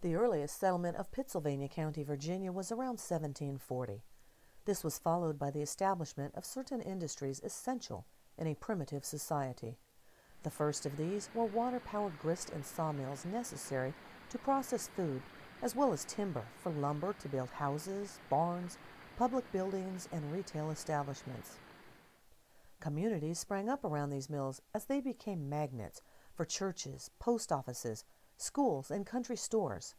The earliest settlement of Pittsylvania County, Virginia was around 1740. This was followed by the establishment of certain industries essential in a primitive society. The first of these were water-powered grist and sawmills necessary to process food, as well as timber for lumber to build houses, barns, public buildings, and retail establishments. Communities sprang up around these mills as they became magnets for churches, post offices, schools, and country stores.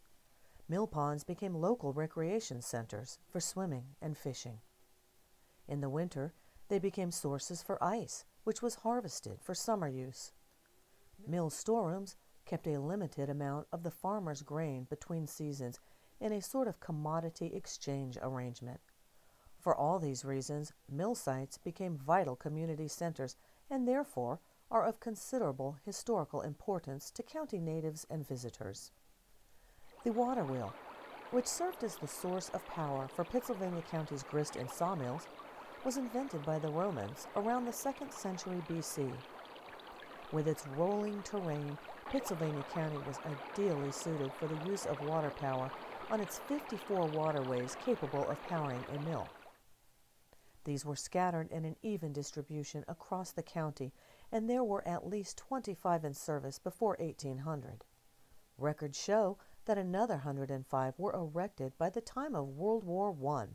Mill ponds became local recreation centers for swimming and fishing. In the winter, they became sources for ice, which was harvested for summer use. Mill storerooms kept a limited amount of the farmer's grain between seasons in a sort of commodity exchange arrangement. For all these reasons, mill sites became vital community centers and therefore are of considerable historical importance to county natives and visitors. The water wheel, which served as the source of power for Pittsylvania County's grist and sawmills, was invented by the Romans around the 2nd century BC. With its rolling terrain, Pittsylvania County was ideally suited for the use of water power on its 54 waterways capable of powering a mill. These were scattered in an even distribution across the county, and there were at least 25 in service before 1800. Records show that another 105 were erected by the time of World War I.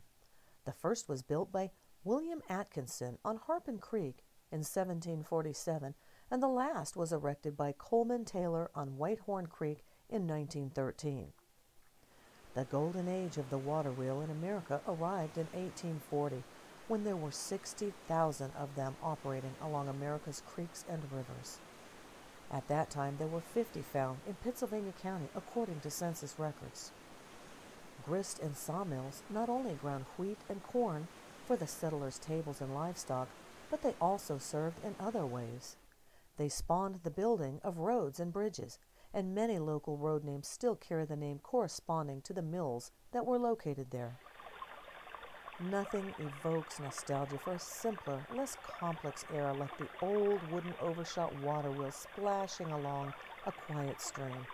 The first was built by William Atkinson on Harpin Creek in 1747, and the last was erected by Coleman Taylor on Whitehorn Creek in 1913. The golden age of the water wheel in America arrived in 1840, when there were 60,000 of them operating along America's creeks and rivers. At that time, there were 50 found in Pittsylvania County, according to census records. Grist and sawmills not only ground wheat and corn for the settlers' tables and livestock, but they also served in other ways. They spawned the building of roads and bridges, and many local road names still carry the name corresponding to the mills that were located there. Nothing evokes nostalgia for a simpler, less complex era like the old wooden overshot water wheel splashing along a quiet stream.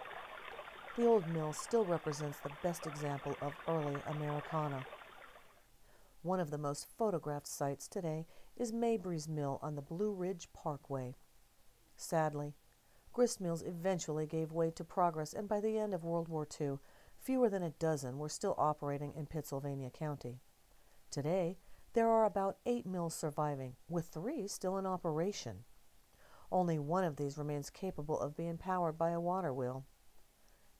The old mill still represents the best example of early Americana. One of the most photographed sites today is Mabry's Mill on the Blue Ridge Parkway. Sadly, grist mills eventually gave way to progress, and by the end of World War II, fewer than a dozen were still operating in Pittsylvania County. Today, there are about 8 mills surviving, with 3 still in operation. Only one of these remains capable of being powered by a water wheel.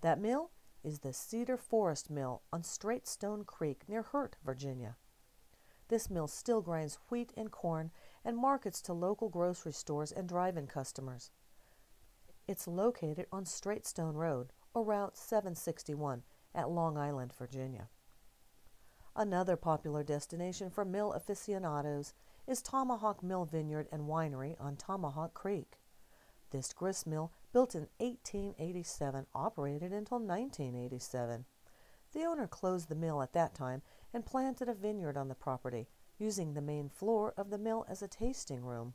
That mill is the Cedar Forest Mill on Straight Stone Creek near Hurt, Virginia. This mill still grinds wheat and corn and markets to local grocery stores and drive-in customers. It's located on Straight Stone Road, or Route 761, at Long Island, Virginia. Another popular destination for mill aficionados is Tomahawk Mill Vineyard and Winery on Tomahawk Creek. This grist mill, built in 1887, operated until 1987. The owner closed the mill at that time and planted a vineyard on the property, using the main floor of the mill as a tasting room.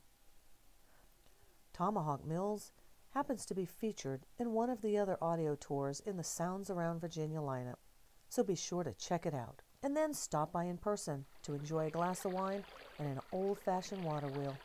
Tomahawk Mills happens to be featured in one of the other audio tours in the Sounds Around Virginia lineup, so be sure to check it out, and then stop by in person to enjoy a glass of wine and an old-fashioned water wheel.